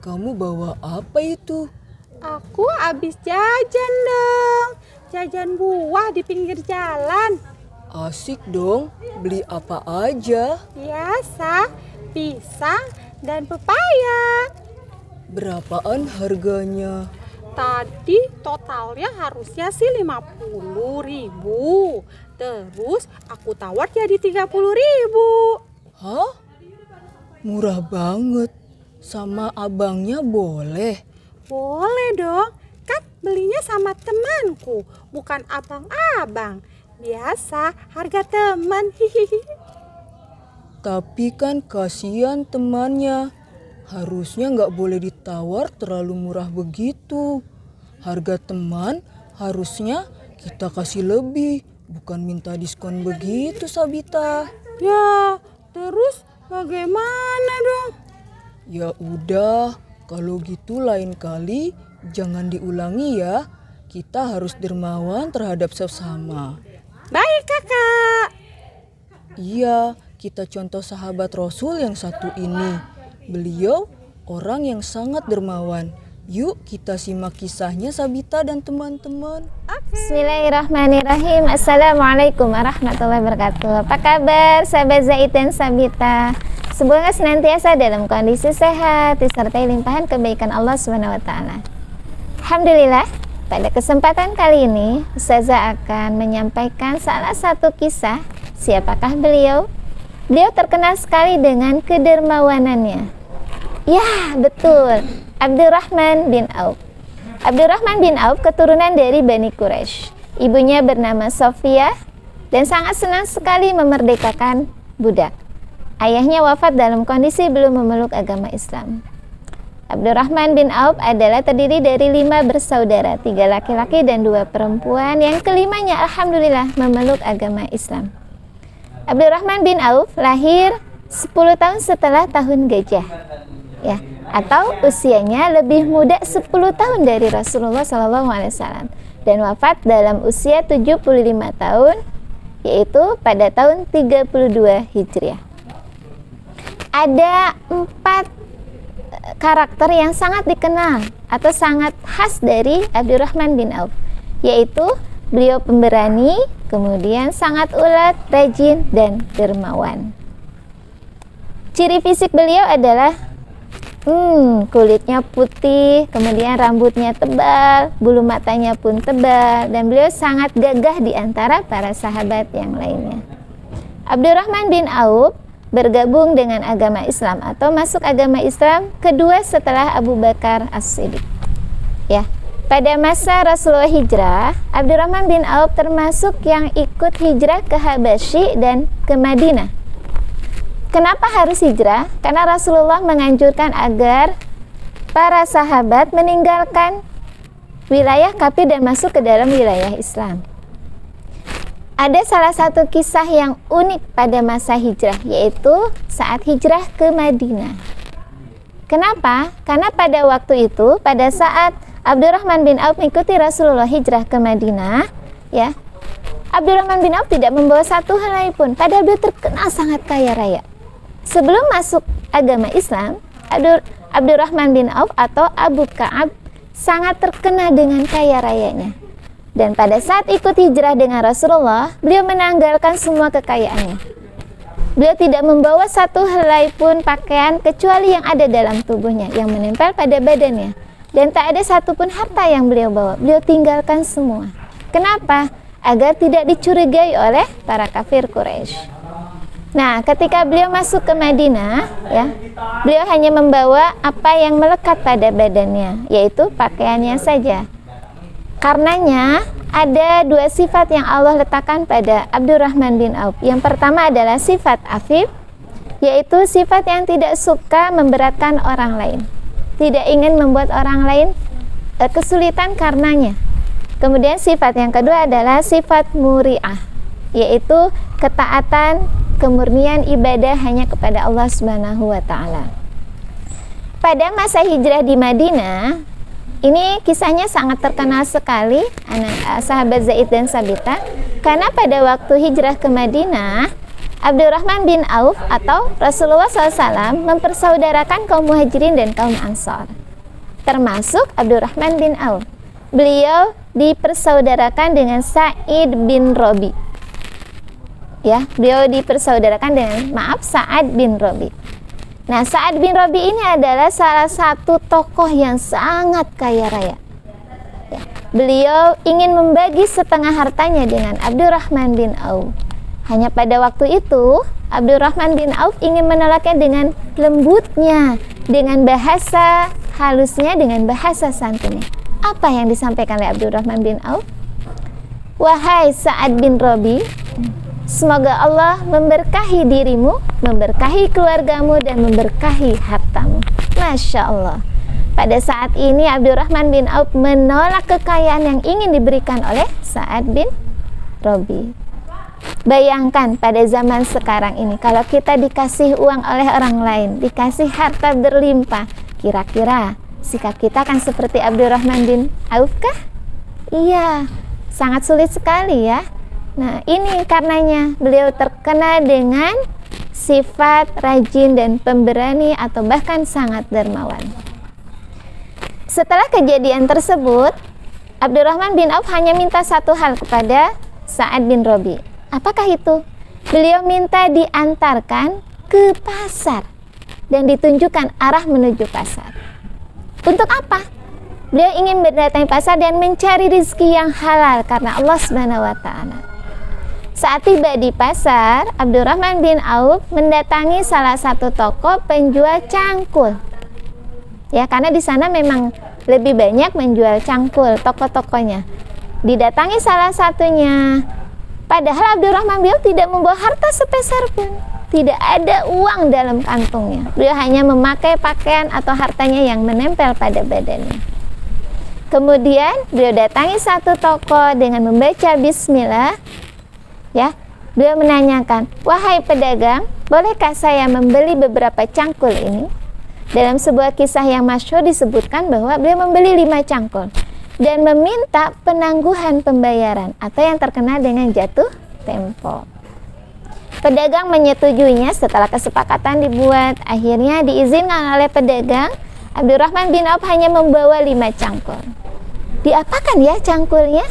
Kamu bawa apa itu? Aku habis jajan dong. Jajan buah di pinggir jalan. Asik dong, beli apa aja? Biasa, pisang dan pepaya. Berapaan harganya? Tadi totalnya harusnya sih 50.000. Terus aku tawar jadi 30.000. Hah? Murah banget. Sama abangnya boleh? Boleh dong. Kan belinya sama temanku, bukan abang-abang. Biasa harga teman. Tapi kan kasihan temannya. Harusnya nggak boleh ditawar terlalu murah begitu. Harga teman harusnya kita kasih lebih, bukan minta diskon begitu, Sabita. Ya, terus bagaimana dong? Ya udah, kalau gitu lain kali jangan diulangi ya. Kita harus dermawan terhadap sesama. Baik kakak. Iya, kita contoh sahabat Rasul yang satu ini. Beliau orang yang sangat dermawan. Yuk kita simak kisahnya Sabita dan teman-teman. Bismillahirrahmanirrahim. Assalamualaikum warahmatullahi wabarakatuh. Apa kabar sahabat Zaid dan Sabita? Semoga senantiasa dalam kondisi sehat, disertai limpahan kebaikan Allah SWT. Alhamdulillah, pada kesempatan kali ini Ustazah akan menyampaikan salah satu kisah. Siapakah beliau? Beliau terkenal sekali dengan kedermawanannya. Ya, betul, Abdurrahman bin Auf. Abdurrahman bin Auf keturunan dari Bani Quraisy. Ibunya bernama Sofia dan sangat senang sekali memerdekakan budak. Ayahnya wafat dalam kondisi belum memeluk agama Islam. Abdurrahman bin Auf adalah terdiri dari 5 bersaudara, 3 laki-laki dan 2 perempuan, yang kelimanya alhamdulillah memeluk agama Islam. Abdurrahman bin Auf lahir 10 tahun setelah tahun gajah, ya, atau usianya lebih muda 10 tahun dari Rasulullah SAW, dan wafat dalam usia 75 tahun, yaitu pada tahun 32 Hijriah. Ada 4 karakter yang sangat dikenal atau sangat khas dari Abdurrahman bin Auf, yaitu beliau pemberani, kemudian sangat ulet, rajin, dan dermawan. Ciri fisik beliau adalah kulitnya putih, kemudian rambutnya tebal, bulu matanya pun tebal, dan beliau sangat gagah di antara para sahabat yang lainnya. Abdurrahman bin Auf bergabung dengan agama Islam atau masuk agama Islam kedua setelah Abu Bakar As-Siddiq. Ya, pada masa Rasulullah hijrah, Abdurrahman bin Auf termasuk yang ikut hijrah ke Habasyi dan ke Madinah. Kenapa harus hijrah? Karena Rasulullah menganjurkan agar para sahabat meninggalkan wilayah kafir dan masuk ke dalam wilayah Islam. Ada salah satu kisah yang unik pada masa hijrah, yaitu saat hijrah ke Madinah. Kenapa? Karena pada waktu itu, pada saat Abdurrahman bin Auf mengikuti Rasulullah hijrah ke Madinah, ya, Abdurrahman bin Auf tidak membawa satu helai pun, padahal beliau terkenal sangat kaya raya. Sebelum masuk agama Islam, Abdurrahman bin Auf atau Abu Ka'ab sangat terkenal dengan kaya rayanya. Dan pada saat ikut hijrah dengan Rasulullah, beliau menanggalkan semua kekayaannya. Beliau tidak membawa satu helai pun pakaian kecuali yang ada dalam tubuhnya, yang menempel pada badannya. Dan tak ada satupun harta yang beliau bawa. Beliau tinggalkan semua. Kenapa? Agar tidak dicurigai oleh para kafir Quraisy. Nah, ketika beliau masuk ke Madinah, ya, beliau hanya membawa apa yang melekat pada badannya, yaitu pakaiannya saja. Karenanya ada 2 sifat yang Allah letakkan pada Abdurrahman bin Auf. Yang pertama adalah sifat afif, yaitu sifat yang tidak suka memberatkan orang lain, tidak ingin membuat orang lain kesulitan karenanya. Kemudian sifat yang kedua adalah sifat muri'ah, yaitu ketaatan, kemurnian ibadah hanya kepada Allah Subhanahu wa taala. Pada masa hijrah di Madinah, ini kisahnya sangat terkenal sekali sahabat Zaid dan Sabita, karena pada waktu hijrah ke Madinah, Abdurrahman bin Auf atau Rasulullah SAW mempersaudarakan kaum Muhajirin dan kaum Ansor, termasuk Abdurrahman bin Auf. Beliau dipersaudarakan dengan Sa'id bin Robi. Ya, beliau dipersaudarakan dengan Sa'ad bin Robi. Nah, Sa'ad bin Robi ini adalah salah satu tokoh yang sangat kaya raya. Ya, beliau ingin membagi setengah hartanya dengan Abdurrahman bin Auf. Hanya pada waktu itu, Abdurrahman bin Auf ingin menolaknya dengan lembutnya, dengan bahasa halusnya, dengan bahasa santunnya. Apa yang disampaikan oleh Abdurrahman bin Auf? Wahai Sa'ad bin Robi, semoga Allah memberkahi dirimu, memberkahi keluargamu, dan memberkahi hartamu. Masya Allah. Pada saat ini Abdurrahman bin Auf menolak kekayaan yang ingin diberikan oleh Sa'ad bin Robi. Bayangkan pada zaman sekarang ini, kalau kita dikasih uang oleh orang lain, dikasih harta berlimpah, kira-kira sikap kita akan seperti Abdurrahman bin Auf kah? Iya, sangat sulit sekali ya. Nah, ini karenanya beliau terkenal dengan sifat rajin dan pemberani atau bahkan sangat dermawan. Setelah kejadian tersebut, Abdurrahman bin Auf hanya minta satu hal kepada Sa'ad bin Robi. Apakah itu? Beliau minta diantarkan ke pasar dan ditunjukkan arah menuju pasar. Untuk apa? Beliau ingin mendatangi pasar dan mencari rezeki yang halal karena Allah Subhanahu wa taala. Saat tiba di pasar, Abdurrahman bin Auf mendatangi salah satu toko penjual cangkul. Ya, karena di sana memang lebih banyak menjual cangkul toko-tokonya. Didatangi salah satunya. Padahal Abdurrahman beliau tidak membawa harta sepeser pun. Tidak ada uang dalam kantongnya. Beliau hanya memakai pakaian atau hartanya yang menempel pada badannya. Kemudian beliau datangi satu toko dengan membaca bismillah. Ya, beliau menanyakan, "Wahai pedagang, bolehkah saya membeli beberapa cangkul ini?" Dalam sebuah kisah yang masyhur disebutkan bahwa beliau membeli 5 cangkul dan meminta penangguhan pembayaran atau yang terkenal dengan jatuh tempo. Pedagang menyetujuinya. Setelah kesepakatan dibuat, akhirnya diizinkan oleh pedagang. Abdurrahman bin Auf hanya membawa 5 cangkul. Diapakan ya cangkulnya?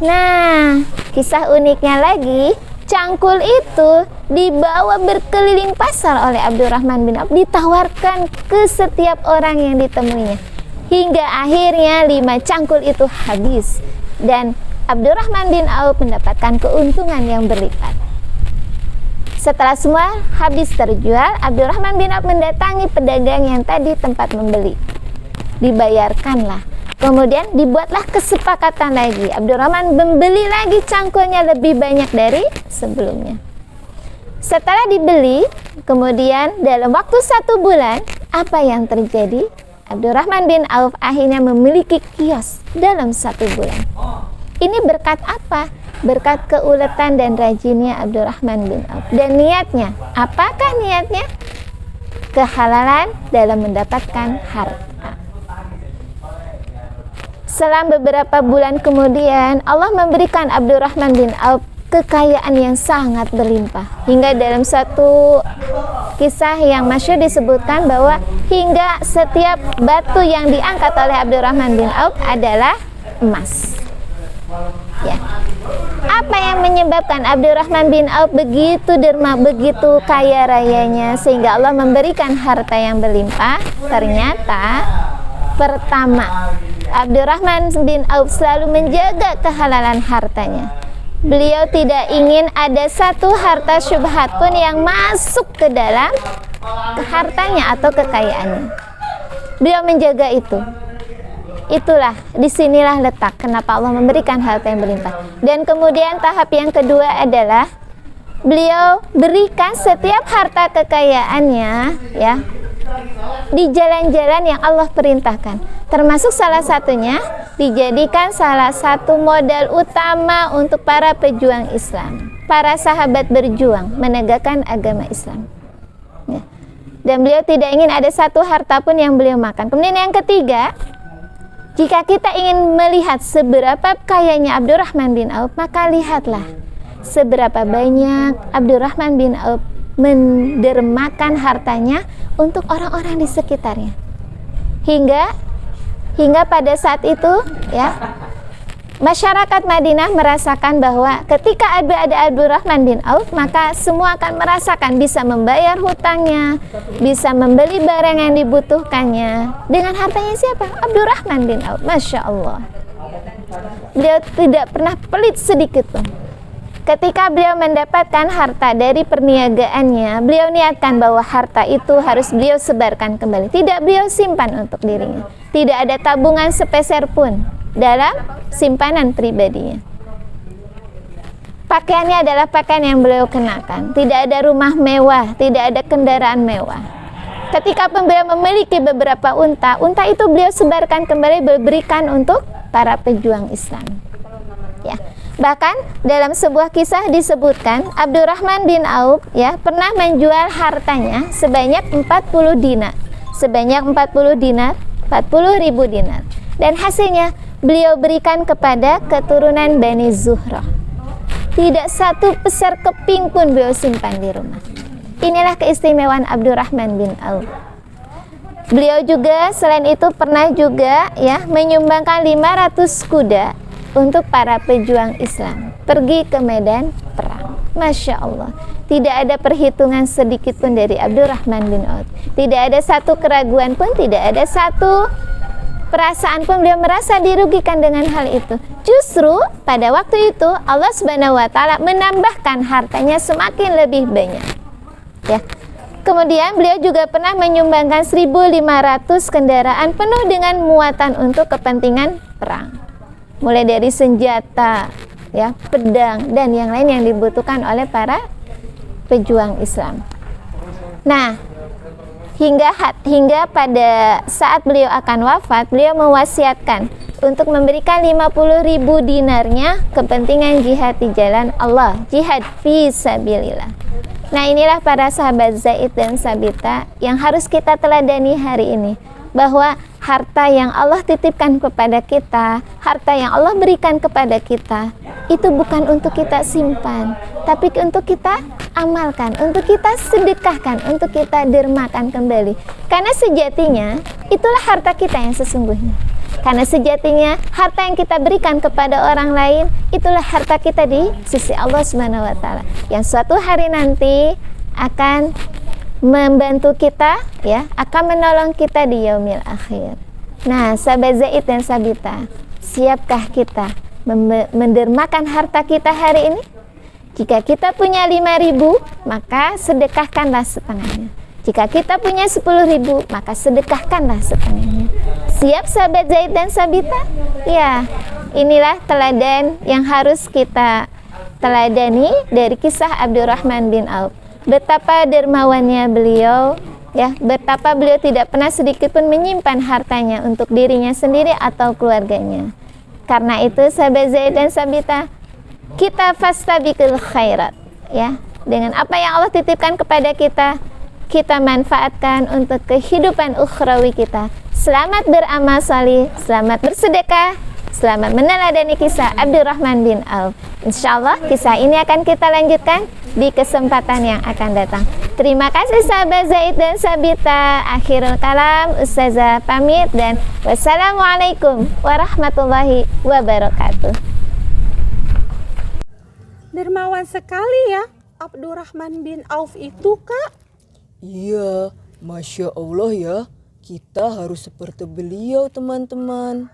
Nah, kisah uniknya lagi, cangkul itu dibawa berkeliling pasar oleh Abdurrahman bin Auf, ditawarkan ke setiap orang yang ditemuinya. Hingga akhirnya 5 cangkul itu habis dan Abdurrahman bin Auf mendapatkan keuntungan yang berlipat. Setelah semua habis terjual, Abdurrahman bin Auf mendatangi pedagang yang tadi tempat membeli. Dibayarkanlah. Kemudian dibuatlah kesepakatan lagi. Abdurrahman membeli lagi cangkulnya lebih banyak dari sebelumnya. Setelah dibeli, kemudian dalam waktu 1 bulan, apa yang terjadi? Abdurrahman bin Auf akhirnya memiliki kios dalam 1 bulan. Ini berkat apa? Berkat keuletan dan rajinnya Abdurrahman bin Auf. Dan niatnya, apakah niatnya? Kehalalan dalam mendapatkan harta. Selang beberapa bulan kemudian, Allah memberikan Abdurrahman bin Auf kekayaan yang sangat berlimpah. Hingga dalam satu kisah yang masyhur disebutkan bahwa hingga setiap batu yang diangkat oleh Abdurrahman bin Auf adalah emas. Ya. Apa yang menyebabkan Abdurrahman bin Auf begitu derma, begitu kaya rayanya sehingga Allah memberikan harta yang berlimpah? Ternyata pertama, Abdurrahman bin Auf selalu menjaga kehalalan hartanya. Beliau tidak ingin ada satu harta syubhat pun yang masuk ke dalam hartanya atau kekayaannya. Beliau menjaga itu. Itulah, disinilah letak kenapa Allah memberikan harta yang berlimpah. Dan kemudian tahap yang kedua adalah beliau berikan setiap harta kekayaannya ya di jalan-jalan yang Allah perintahkan. Termasuk salah satunya dijadikan salah satu modal utama untuk para pejuang Islam, para sahabat berjuang menegakkan agama Islam ya. Dan beliau tidak ingin ada satu harta pun yang beliau makan. Kemudian yang ketiga, jika kita ingin melihat seberapa kayanya Abdurrahman bin Auf, maka lihatlah seberapa banyak Abdurrahman bin Auf mendermakan hartanya untuk orang-orang di sekitarnya. Hingga pada saat itu ya, masyarakat Madinah merasakan bahwa ketika ada Abdurrahman bin Auf, maka semua akan merasakan bisa membayar hutangnya, bisa membeli barang yang dibutuhkannya dengan hartanya siapa? Abdurrahman bin Auf. Masya Allah, beliau tidak pernah pelit sedikit pun. Ketika beliau mendapatkan harta dari perniagaannya, beliau niatkan bahwa harta itu harus beliau sebarkan kembali. Tidak beliau simpan untuk dirinya. Tidak ada tabungan sepeser pun dalam simpanan pribadinya. Pakaiannya adalah pakaian yang beliau kenakan. Tidak ada rumah mewah, tidak ada kendaraan mewah. Ketika beliau memiliki beberapa unta itu beliau sebarkan kembali, berikan untuk para pejuang Islam. Ya. Bahkan dalam sebuah kisah disebutkan Abdurrahman bin Auf ya pernah menjual hartanya sebanyak 40 dinar. Sebanyak 40 dinar, 40.000 dinar. Dan hasilnya beliau berikan kepada keturunan Bani Zuhrah. Tidak satu peser keping pun beliau simpan di rumah. Inilah keistimewaan Abdurrahman bin Auf. Beliau juga selain itu pernah juga ya menyumbangkan 500 kuda untuk para pejuang Islam pergi ke medan perang. Masya Allah, tidak ada perhitungan sedikit pun dari Abdurrahman bin Auf. Tidak ada satu keraguan pun, tidak ada satu perasaan pun beliau merasa dirugikan dengan hal itu. Justru pada waktu itu Allah Subhanahu wa taala menambahkan hartanya semakin lebih banyak. Ya. Kemudian beliau juga pernah menyumbangkan 1.500 kendaraan penuh dengan muatan untuk kepentingan perang. Mulai dari senjata, ya, pedang dan yang lain yang dibutuhkan oleh para pejuang Islam. Nah, hingga pada saat beliau akan wafat, beliau mewasiatkan untuk memberikan 50.000 dinarnya kepentingan jihad di jalan Allah, jihad fi sabilillah. Nah, inilah para sahabat Zaid dan Sabita yang harus kita teladani hari ini, bahwa harta yang Allah titipkan kepada kita, harta yang Allah berikan kepada kita, itu bukan untuk kita simpan, tapi untuk kita amalkan, untuk kita sedekahkan, untuk kita dermakan kembali. Karena sejatinya itulah harta kita yang sesungguhnya. Karena sejatinya harta yang kita berikan kepada orang lain, itulah harta kita di sisi Allah Subhanahu wa taala, yang suatu hari nanti akan membantu kita, ya, akan menolong kita di yaumil akhir. Nah, sahabat Zaid dan Sabita, siapkah kita mendermakan harta kita hari ini? Jika kita punya 5.000, maka sedekahkanlah setengahnya. Jika kita punya 10.000, maka sedekahkanlah setengahnya. Siap sahabat Zaid dan Sabita? Ya, inilah teladan yang harus kita teladani dari kisah Abdurrahman bin Auf. Betapa dermawannya beliau, ya, betapa beliau tidak pernah sedikit pun menyimpan hartanya untuk dirinya sendiri atau keluarganya. Karena itu sahabat Zaid dan Sabita, kita fastabiqul khairat, ya, dengan apa yang Allah titipkan kepada kita, kita manfaatkan untuk kehidupan ukhrawi kita. Selamat beramal salih, selamat bersedekah, selamat meneladani kisah Abdurrahman bin Auf. Insyaallah kisah ini akan kita lanjutkan di kesempatan yang akan datang. Terima kasih sahabat Zaid dan Sabita. Akhirul kalam, Ustazah pamit dan wassalamualaikum warahmatullahi wabarakatuh. Dermawan sekali ya Abdurrahman bin Auf itu, Kak. Iya, Masya Allah ya. Kita harus seperti beliau, teman-teman.